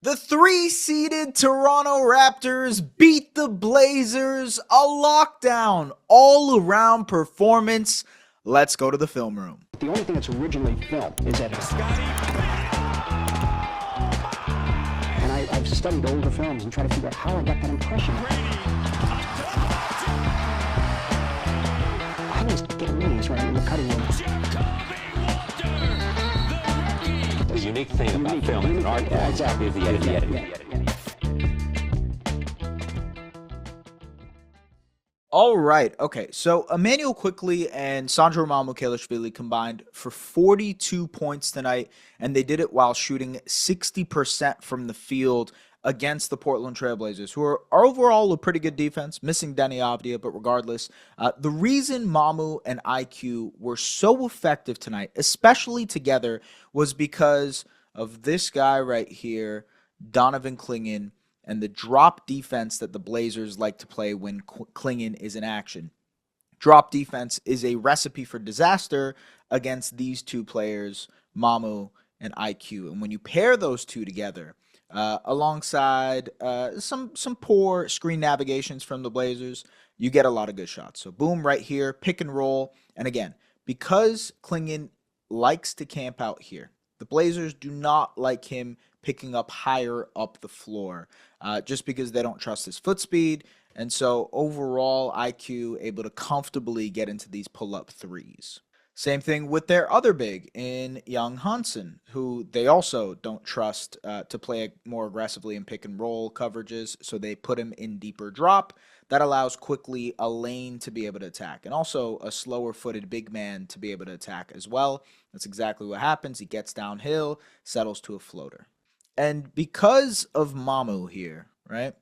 The three-seeded Toronto Raptors beat the Blazers, a lockdown, all-around performance. Let's go to the film room. The only thing that's originally filmed is that and I've studied older films and tried to figure out how I got that impression. I was getting these right in the cutting room. The unique thing about film is an art form exactly. is the editing. All right, okay, so Emmanuel Quickly and Sandro Mamu combined for 42 points tonight, and they did it while shooting 60% from the field against the Portland Trailblazers, who are overall a pretty good defense, missing Denny Avdia, but regardless, the reason Mamu and IQ were so effective tonight, especially together, was because of this guy right here, Donovan Clingan, and the drop defense that the Blazers like to play when Clingan is in action. Drop defense is a recipe for disaster against these two players, Mamu and IQ. And when you pair those two together, alongside some poor screen navigations from the Blazers, you get a lot of good shots. So boom, right here, pick and roll. And again, because Clingan likes to camp out here, the Blazers do not like him picking up higher up the floor just because they don't trust his foot speed. And so overall, IQ able to comfortably get into these pull-up threes. Same thing with their other big in Young Hansen, who they also don't trust to play more aggressively in pick and roll coverages, so they put him in deeper drop. That allows quickly a lane to be able to attack, and also a slower-footed big man to be able to attack as well. That's exactly what happens. He gets downhill, settles to a floater. And because of Mamu here, right,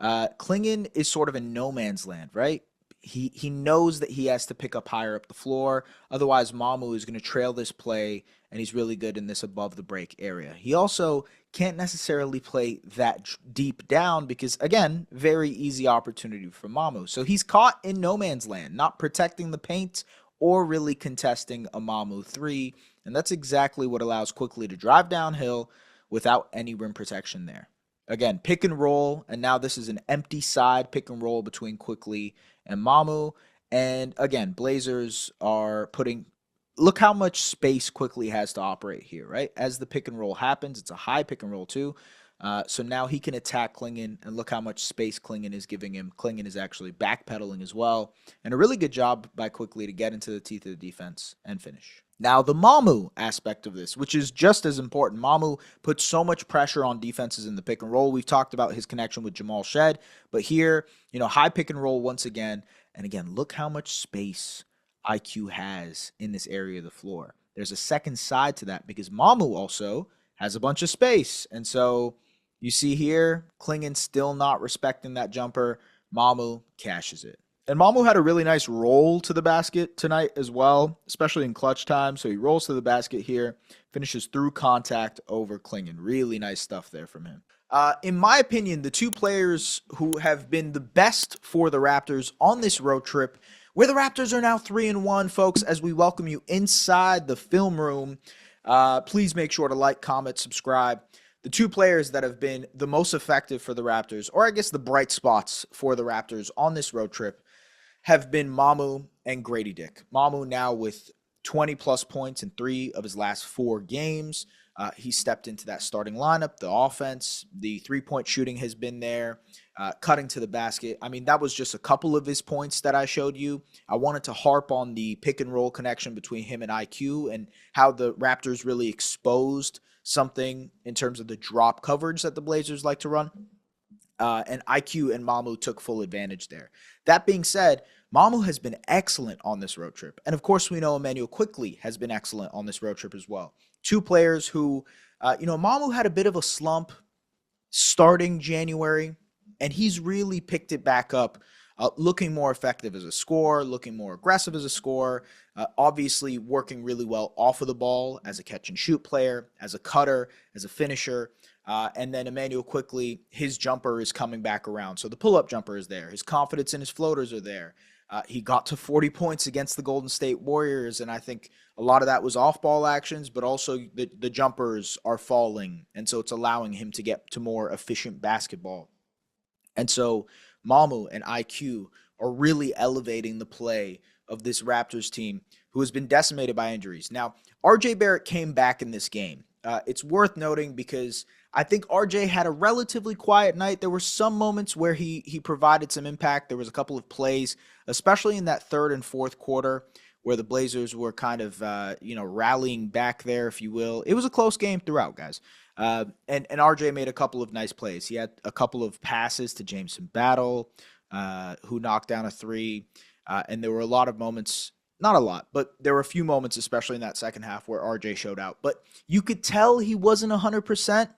Clingan is sort of in no man's land, right? He knows that he has to pick up higher up the floor. Otherwise, Mamu is going to trail this play, and he's really good in this above the break area. He also can't necessarily play that deep down because, again, very easy opportunity for Mamu. So he's caught in no man's land, not protecting the paint or really contesting a Mamu three. And that's exactly what allows Quickly to drive downhill without any rim protection there. Again, pick and roll, and now this is an empty side pick and roll between Quickly and Mamu. And again, Blazers are putting, look how much space Quickly has to operate here, right? As the pick and roll happens, it's a high pick and roll too. So now he can attack Clingan, and look how much space Clingan is giving him. Clingan is actually backpedaling as well. And a really good job by Quickly to get into the teeth of the defense and finish. Now, the Mamu aspect of this, which is just as important. Mamu puts so much pressure on defenses in the pick and roll. We've talked about his connection with Jamal Shed, but here, high pick and roll once again. And again, look how much space IQ has in this area of the floor. There's a second side to that because Mamu also has a bunch of space. And so you see here, Clingan still not respecting that jumper. Mamu cashes it. And Mamu had a really nice roll to the basket tonight as well, especially in clutch time. So he rolls to the basket here, finishes through contact over Clingan. Really nice stuff there from him. In my opinion, the two players who have been the best for the Raptors on this road trip, where the Raptors are now 3-1, folks, as we welcome you inside the film room. Please make sure to like, comment, subscribe. The two players that have been the most effective for the Raptors, or I guess the bright spots for the Raptors on this road trip, have been Mamu and Gradey Dick. Mamu now with 20-plus points in 3 of his last 4 games. He stepped into that starting lineup. The offense, the three-point shooting has been there, cutting to the basket. I mean, that was just a couple of his points that I showed you. I wanted to harp on the pick-and-roll connection between him and IQ and how the Raptors really exposed something in terms of the drop coverage that the Blazers like to run. And IQ and Mamu took full advantage there. That being said, Mamu has been excellent on this road trip. And of course, we know Emmanuel Quickly has been excellent on this road trip as well. Two players who, Mamu had a bit of a slump starting January, and he's really picked it back up, looking more effective as a scorer, looking more aggressive as a scorer, obviously working really well off of the ball as a catch and shoot player, as a cutter, as a finisher. And then Emmanuel Quickly, his jumper is coming back around. So the pull-up jumper is there. His confidence in his floaters are there. He got to 40 points against the Golden State Warriors, and I think a lot of that was off-ball actions, but also the jumpers are falling, and so it's allowing him to get to more efficient basketball. And so Mamu and IQ are really elevating the play of this Raptors team who has been decimated by injuries. Now, RJ Barrett came back in this game. It's worth noting because I think RJ had a relatively quiet night. There were some moments where he provided some impact. There was a couple of plays, especially in that third and fourth quarter, where the Blazers were kind of rallying back there, if you will. It was a close game throughout, guys. And RJ made a couple of nice plays. He had a couple of passes to Jameson Battle, who knocked down a three. And there were a lot of moments, not a lot, but there were a few moments, especially in that second half, where RJ showed out. But you could tell he wasn't 100%.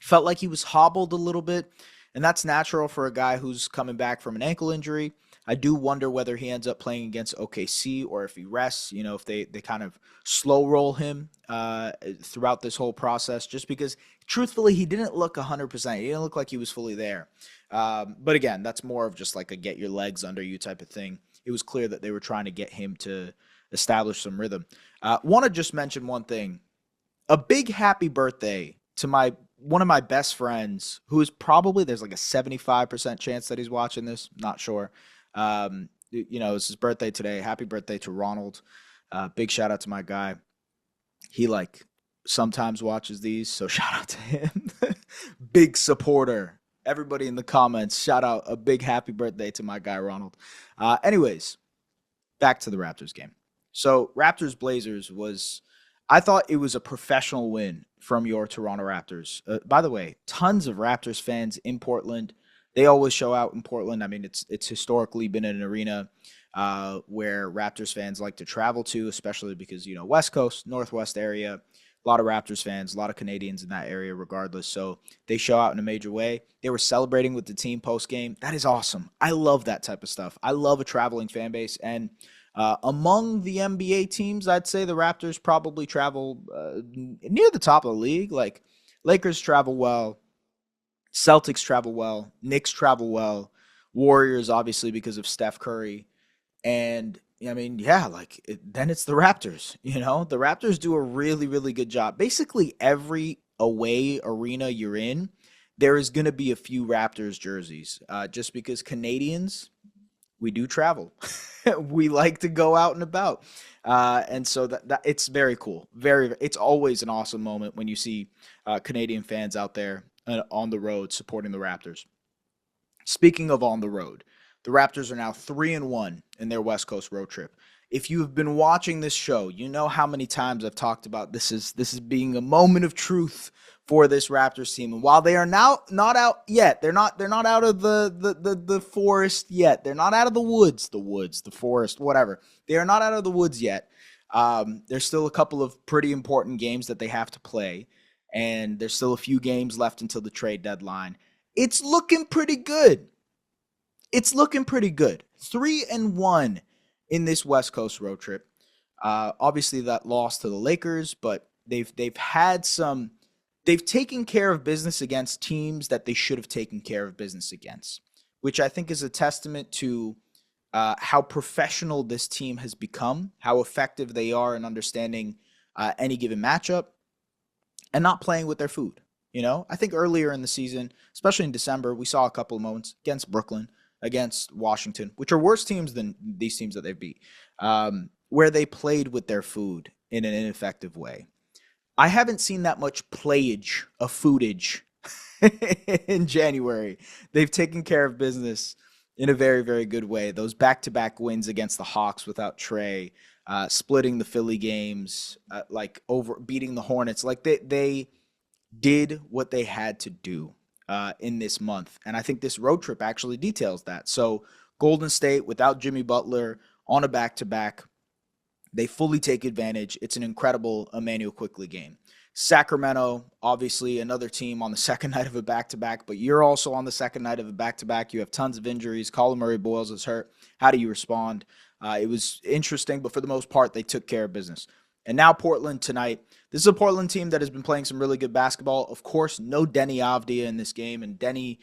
Felt like he was hobbled a little bit. And that's natural for a guy who's coming back from an ankle injury. I do wonder whether he ends up playing against OKC or if he rests, if they kind of slow roll him throughout this whole process, just because truthfully, he didn't look 100%. He didn't look like he was fully there. But again, that's more of just like a get your legs under you type of thing. It was clear that they were trying to get him to establish some rhythm. Want to just mention one thing. A big happy birthday to one of my best friends, who is probably, there's like a 75% chance that he's watching this. Not sure. It's his birthday today. Happy birthday to Ronald. Big shout out to my guy. He sometimes watches these, so shout out to him. Big supporter. Everybody in the comments, shout out a big happy birthday to my guy Ronald. Anyways, back to the Raptors game. So Raptors Blazers I thought it was a professional win from your Toronto Raptors. By the way, tons of Raptors fans in Portland. They always show out in Portland. I mean, it's historically been an arena where Raptors fans like to travel to, especially because, West Coast, Northwest area, a lot of Raptors fans, a lot of Canadians in that area regardless. So they show out in a major way. They were celebrating with the team post-game. That is awesome. I love that type of stuff. I love a traveling fan base. And among the NBA teams, I'd say the Raptors probably travel near the top of the league. Like Lakers travel well. Celtics travel well. Knicks travel well. Warriors, obviously, because of Steph Curry. And, then it's the Raptors. The Raptors do a really, really good job. Basically, every away arena you're in, there is going to be a few Raptors jerseys. Just because Canadians, we do travel. We like to go out and about. And so that it's very cool. It's always an awesome moment when you see Canadian fans out there on the road supporting the Raptors. Speaking of on the road, the Raptors are now 3-1 in their West Coast road trip. If you have been watching this show, you know how many times I've talked about this is being a moment of truth for this Raptors team. And while they are now not out yet, they're not out of the forest yet. They're not out of the woods, the forest, whatever. They are not out of the woods yet. There's still a couple of pretty important games that they have to play. And there's still a few games left until the trade deadline. It's looking pretty good. 3-1 in this West Coast road trip. Obviously, that loss to the Lakers, but they've taken care of business against teams that they should have taken care of business against, which I think is a testament to how professional this team has become, how effective they are in understanding any given matchup, and not playing with their food. I think earlier in the season, especially in December, we saw a couple of moments against Brooklyn, against Washington, which are worse teams than these teams that they beat, where they played with their food in an ineffective way. I haven't seen that much playage of foodage in January. They've taken care of business in a very, very good way. Those back-to-back wins against the Hawks without Trey, splitting the Philly games, over beating the Hornets. They did what they had to do in this month. And I think this road trip actually details that. So Golden State without Jimmy Butler on a back-to-back, they fully take advantage. It's an incredible Immanuel Quickley game. Sacramento, obviously another team on the second night of a back-to-back, but you're also on the second night of a back-to-back. You have tons of injuries. Colin Murray-Boyles is hurt. How do you respond? It was interesting, but for the most part, they took care of business. And now Portland tonight. This is a Portland team that has been playing some really good basketball. Of course, no Denny Avdia in this game, and Denny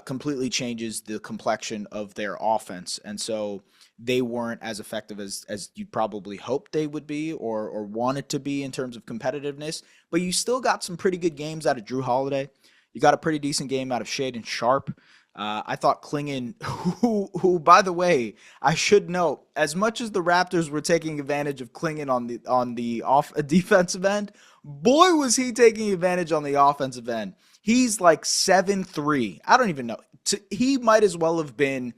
completely changes the complexion of their offense. And so they weren't as effective as you probably hoped they would be or wanted to be in terms of competitiveness. But you still got some pretty good games out of Drew Holiday. You got a pretty decent game out of Shaedon Sharpe. I thought Klingon, who, by the way, I should note, as much as the Raptors were taking advantage of Klingon on the defensive end, boy was he taking advantage on the offensive end. He's like 7'3". I don't even know. He might as well have been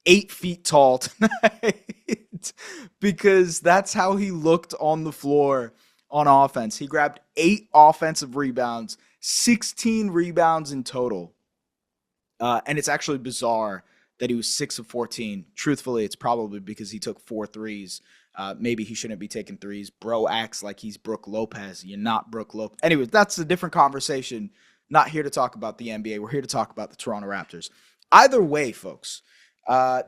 8 feet tall tonight because that's how he looked on the floor on offense. He grabbed 8 offensive rebounds, 16 rebounds in total. And it's actually bizarre that he was 6 of 14. Truthfully, it's probably because he took 4 threes. Maybe he shouldn't be taking threes. Bro acts like he's Brooke Lopez. You're not Brooke Lopez. Anyways, that's a different conversation. Not here to talk about the NBA. We're here to talk about the Toronto Raptors. Either way, folks,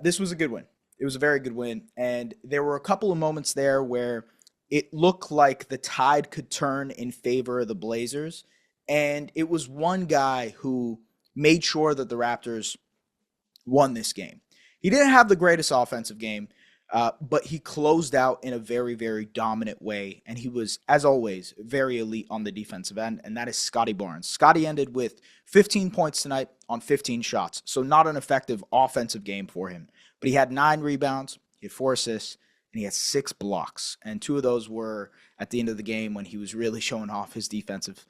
this was a good win. It was a very good win. And there were a couple of moments there where it looked like the tide could turn in favor of the Blazers. And it was one guy who made sure that the Raptors won this game. He didn't have the greatest offensive game, but he closed out in a very, very dominant way. And he was, as always, very elite on the defensive end, and that is Scottie Barnes. Scottie ended with 15 points tonight on 15 shots, so not an effective offensive game for him. But he had 9 rebounds, he had 4 assists, and he had 6 blocks. And 2 of those were at the end of the game when he was really showing off his defensive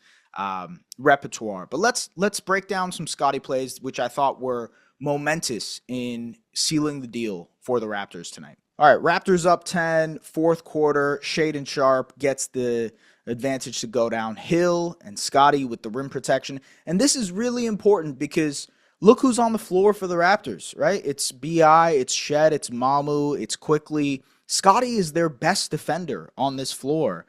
repertoire. But let's break down some Scottie plays, which I thought were momentous in sealing the deal for the Raptors tonight. All right, Raptors up 10, fourth quarter. Shaedon Sharpe gets the advantage to go downhill, and Scottie with the rim protection. And this is really important because look who's on the floor for the Raptors, right? It's BI, it's Shed, it's Mamu, it's Quickly. Scottie is their best defender on this floor.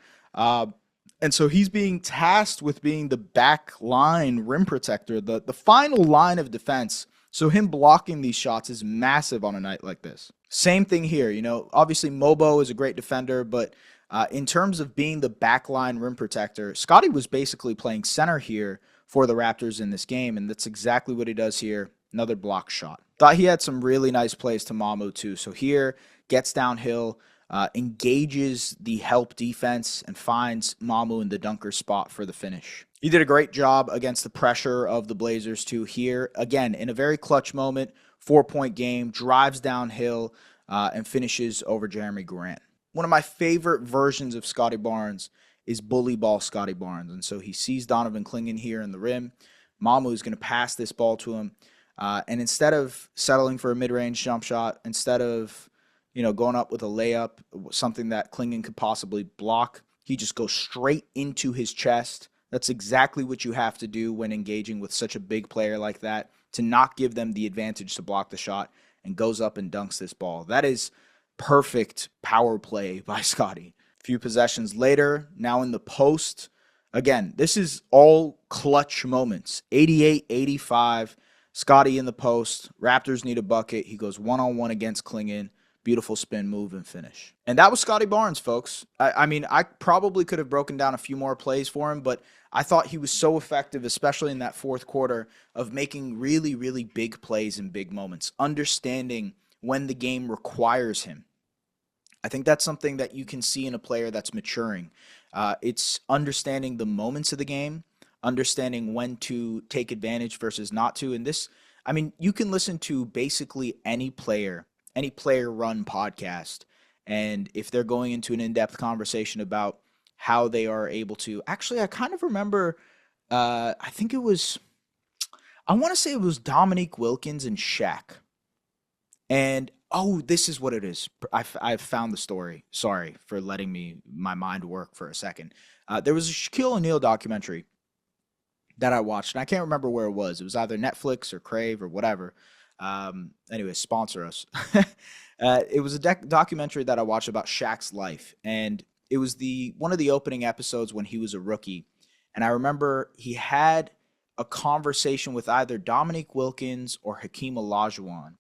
And so he's being tasked with being the back line rim protector, the final line of defense. So him blocking these shots is massive on a night like this. Same thing here. Obviously Mobo is a great defender, but in terms of being the back line rim protector, Scottie was basically playing center here for the Raptors in this game, and that's exactly what he does here. Another block shot. Thought he had some really nice plays to Mamu too. So here, gets downhill, engages the help defense, and finds Mamu in the dunker spot for the finish. He did a great job against the pressure of the Blazers too here. Again, in a very clutch moment, 4-point game, drives downhill, and finishes over Jeremy Grant. One of my favorite versions of Scottie Barnes is bully ball Scottie Barnes. And so he sees Donovan Klingon here in the rim. Mamu is going to pass this ball to him. And instead of settling for a mid-range jump shot, instead of going up with a layup, something that Klingon could possibly block, he just goes straight into his chest. That's exactly what you have to do when engaging with such a big player like that, to not give them the advantage to block the shot, and goes up and dunks this ball. That is perfect power play by Scottie. A few possessions later, now in the post. Again, this is all clutch moments. 88-85, Scottie in the post. Raptors need a bucket. He goes one-on-one against Klingon. Beautiful spin move and finish. And that was Scottie Barnes, folks. I mean, I probably could have broken down a few more plays for him, but I thought he was so effective, especially in that fourth quarter, of making really, really big plays in big moments, understanding when the game requires him. I think that's something that you can see in a player that's maturing. It's understanding the moments of the game, understanding when to take advantage versus not to. And this, I mean, you can listen to basically any player run podcast, and if they're going into an in-depth conversation about how they are able to, actually, I kind of remember, I want to say it was Dominique Wilkins and Shaq. And, this is what it is. I've found the story. Sorry for letting my mind work for a second. There was a Shaquille O'Neal documentary that I watched, and I can't remember where it was. It was either Netflix or Crave or whatever. Anyway, sponsor us. It was a documentary that I watched about Shaq's life, and it was one of the opening episodes when he was a rookie. And I remember he had a conversation with either Dominique Wilkins or Hakeem Olajuwon,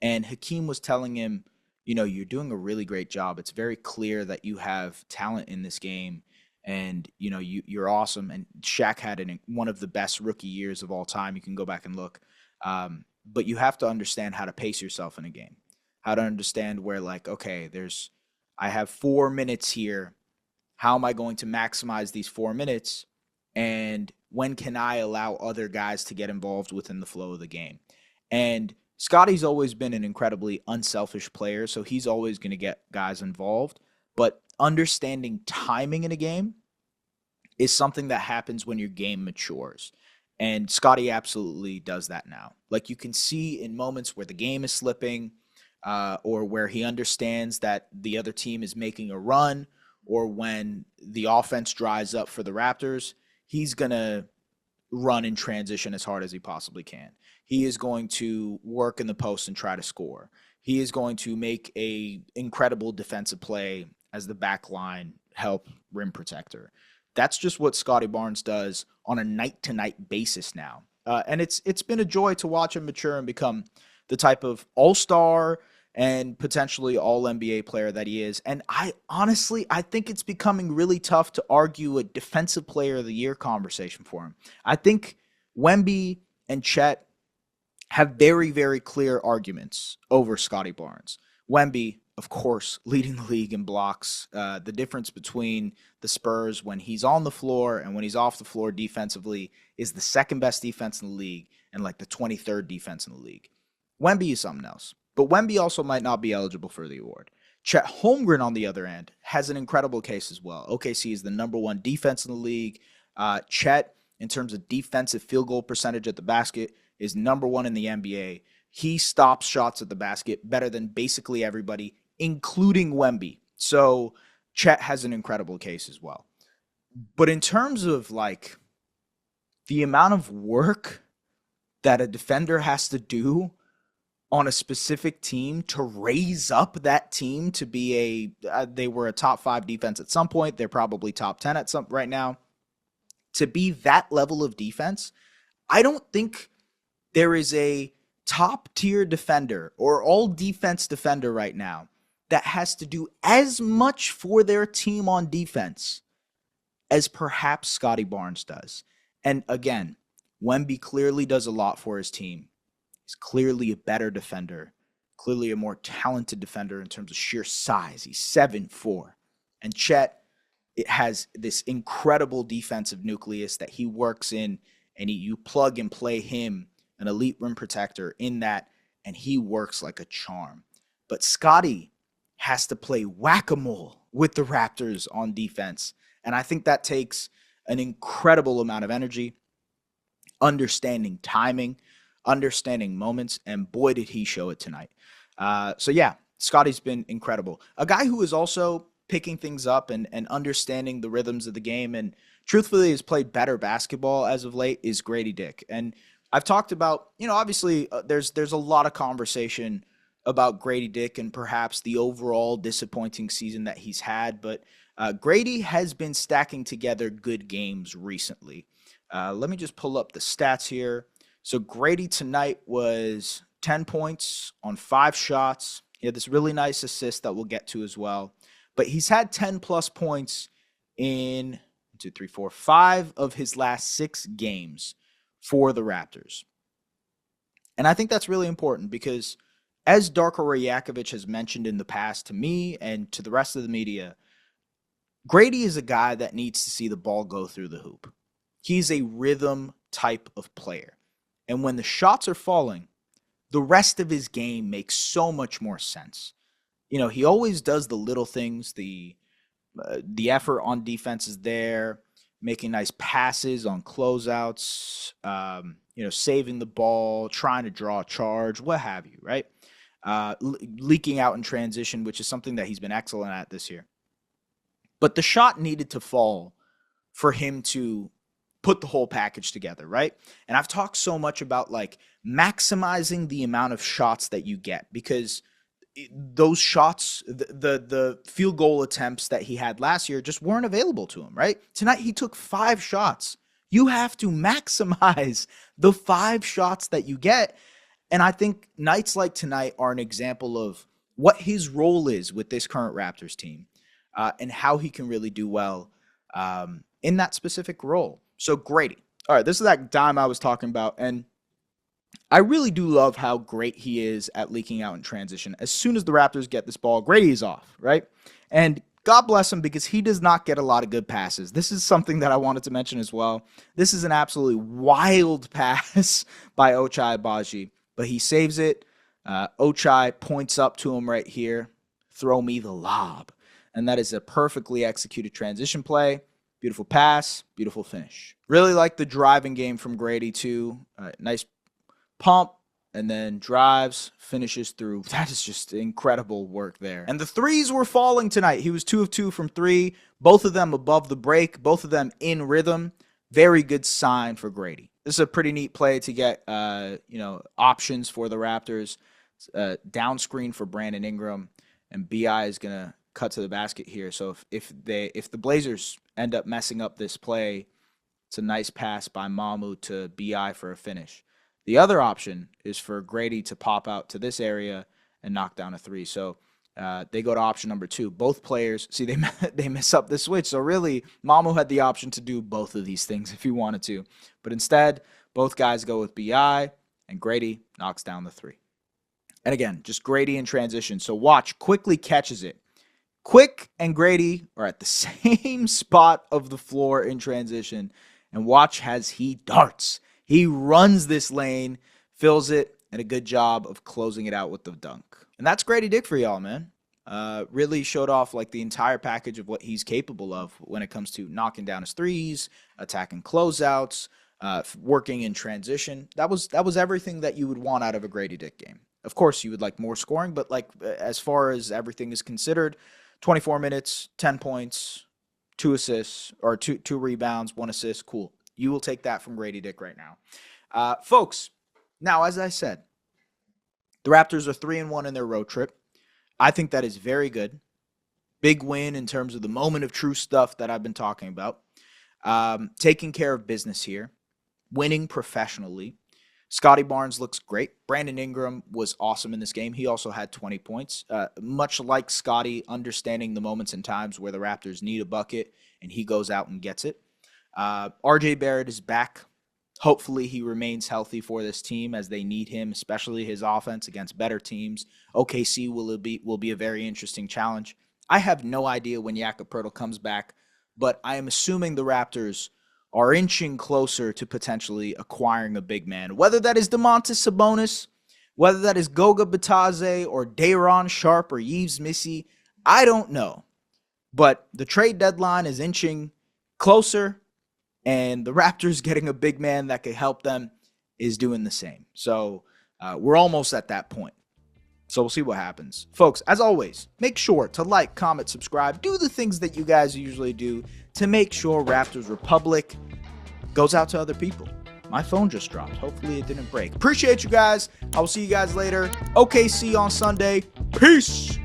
and Hakeem was telling him, you're doing a really great job. It's very clear that you have talent in this game, and you're awesome. And Shaq had one of the best rookie years of all time. You can go back and look, but you have to understand how to pace yourself in a game, how to understand where, like, okay, I have 4 minutes here. How am I going to maximize these 4 minutes? And when can I allow other guys to get involved within the flow of the game? And Scottie's always been an incredibly unselfish player, so he's always going to get guys involved. But understanding timing in a game is something that happens when your game matures. And Scottie absolutely does that now. Like, you can see in moments where the game is slipping, or where he understands that the other team is making a run, or when the offense dries up for the Raptors, he's going to run in transition as hard as he possibly can. He is going to work in the post and try to score. He is going to make a incredible defensive play as the back line help rim protector. That's just what Scottie Barnes does on a night-to-night basis now. And it's been a joy to watch him mature and become the type of all-star and potentially all-NBA player that he is. And I think it's becoming really tough to argue a defensive player of the year conversation for him. I think Wemby and Chet have very, very clear arguments over Scottie Barnes. Wemby, of course, leading the league in blocks. The difference between the Spurs when he's on the floor and when he's off the floor defensively is the second best defense in the league and like the 23rd defense in the league. Wemby is something else. But Wemby also might not be eligible for the award. Chet Holmgren, on the other end, has an incredible case as well. OKC is the number one defense in the league. Chet, in terms of defensive field goal percentage at the basket, is number one in the NBA. He stops shots at the basket better than basically everybody, including Wemby. So Chet has an incredible case as well. But in terms of like the amount of work that a defender has to do on a specific team to raise up that team to be they were a top 5 defense at some point. They're probably top 10 at some right now. To be that level of defense, I don't think there is a top tier defender or all defense defender right now that has to do as much for their team on defense as perhaps Scottie Barnes does. And again, Wemby clearly does a lot for his team. He's clearly a better defender, clearly a more talented defender in terms of sheer size. He's 7'4". And Chet, it has this incredible defensive nucleus that he works in, and you plug and play him, an elite rim protector, in that, and he works like a charm. But Scottie has to play whack-a-mole with the Raptors on defense. And I think that takes an incredible amount of energy, understanding timing, understanding moments, and boy, did he show it tonight. So yeah, Scottie's been incredible. A guy who is also picking things up and understanding the rhythms of the game and truthfully has played better basketball as of late is Gradey Dick. And I've talked about, obviously there's a lot of conversation about Gradey Dick and perhaps the overall disappointing season that he's had, but Gradey has been stacking together good games recently. Let me just pull up the stats here. So Gradey tonight was 10 points on 5 shots. He had this really nice assist that we'll get to as well. But he's had 10-plus points in 5 of his last 6 games for the Raptors. And I think that's really important because, as Darko Rajakovic has mentioned in the past to me and to the rest of the media, Gradey is a guy that needs to see the ball go through the hoop. He's a rhythm type of player. And when the shots are falling, the rest of his game makes so much more sense. He always does the little things. The effort on defense is there, making nice passes on closeouts, saving the ball, trying to draw a charge, what have you, right? Leaking out in transition, which is something that he's been excellent at this year. But the shot needed to fall for him to put the whole package together, right? And I've talked so much about like maximizing the amount of shots that you get because those shots, the field goal attempts that he had last year just weren't available to him, right? Tonight he took 5 shots. You have to maximize the 5 shots that you get. And I think nights like tonight are an example of what his role is with this current Raptors team, and how he can really do well in that specific role. So Gradey. All right, this is that dime I was talking about, and I really do love how great he is at leaking out in transition. As soon as the Raptors get this ball, Gradey is off, right? And God bless him because he does not get a lot of good passes. This is something that I wanted to mention as well. This is an absolutely wild pass by Ochai Agbaji, but he saves it. Ochai points up to him right here. Throw me the lob. And that is a perfectly executed transition play. Beautiful pass, beautiful finish. Really like the driving game from Gradey too. Nice pump, and then drives, finishes through. That is just incredible work there. And the threes were falling tonight. He was 2 of 2 from 3, both of them above the break, both of them in rhythm. Very good sign for Gradey. This is a pretty neat play to get options for the Raptors. Down screen for Brandon Ingram, and BI is going to cut to the basket here. So if the Blazers end up messing up this play, it's a nice pass by Mamu to BI for a finish. The other option is for Gradey to pop out to this area and knock down a three. So they go to option number 2. Both players, see, they mess up the switch. So really, Mamu had the option to do both of these things if he wanted to. But instead, both guys go with BI, and Gradey knocks down the 3. And again, just Gradey in transition. So watch, quickly catches it. Quick and Gradey are at the same spot of the floor in transition. And watch as he darts. He runs this lane, fills it, and a good job of closing it out with the dunk. And that's Gradey Dick for y'all, man. Really showed off like the entire package of what he's capable of when it comes to knocking down his threes, attacking closeouts, working in transition. That was everything that you would want out of a Gradey Dick game. Of course, you would like more scoring, but like as far as everything is considered, 24 minutes, 10 points, 2 assists, or two rebounds, 1 assist, cool. You will take that from Gradey Dick right now. Folks, now, as I said, the Raptors are 3-1 in their road trip. I think that is very good. Big win in terms of the moment of true stuff that I've been talking about. Taking care of business here. Winning professionally. Scottie Barnes looks great. Brandon Ingram was awesome in this game. He also had 20 points. Much like Scottie, understanding the moments and times where the Raptors need a bucket, and he goes out and gets it. RJ Barrett is back. Hopefully he remains healthy for this team as they need him, especially his offense against better teams. OKC will be a very interesting challenge. I have no idea when Jakob Poeltl comes back, but I am assuming the Raptors are inching closer to potentially acquiring a big man. Whether that is Domantas Sabonis, whether that is Goga Bitadze or Day'Ron Sharpe or Yves Missi, I don't know. But the trade deadline is inching closer, and the Raptors getting a big man that could help them is doing the same. So we're almost at that point. So we'll see what happens. Folks, as always, make sure to like, comment, subscribe. Do the things that you guys usually do to make sure Raptors Republic goes out to other people. My phone just dropped. Hopefully it didn't break. Appreciate you guys. I will see you guys later. OKC on Sunday. Peace.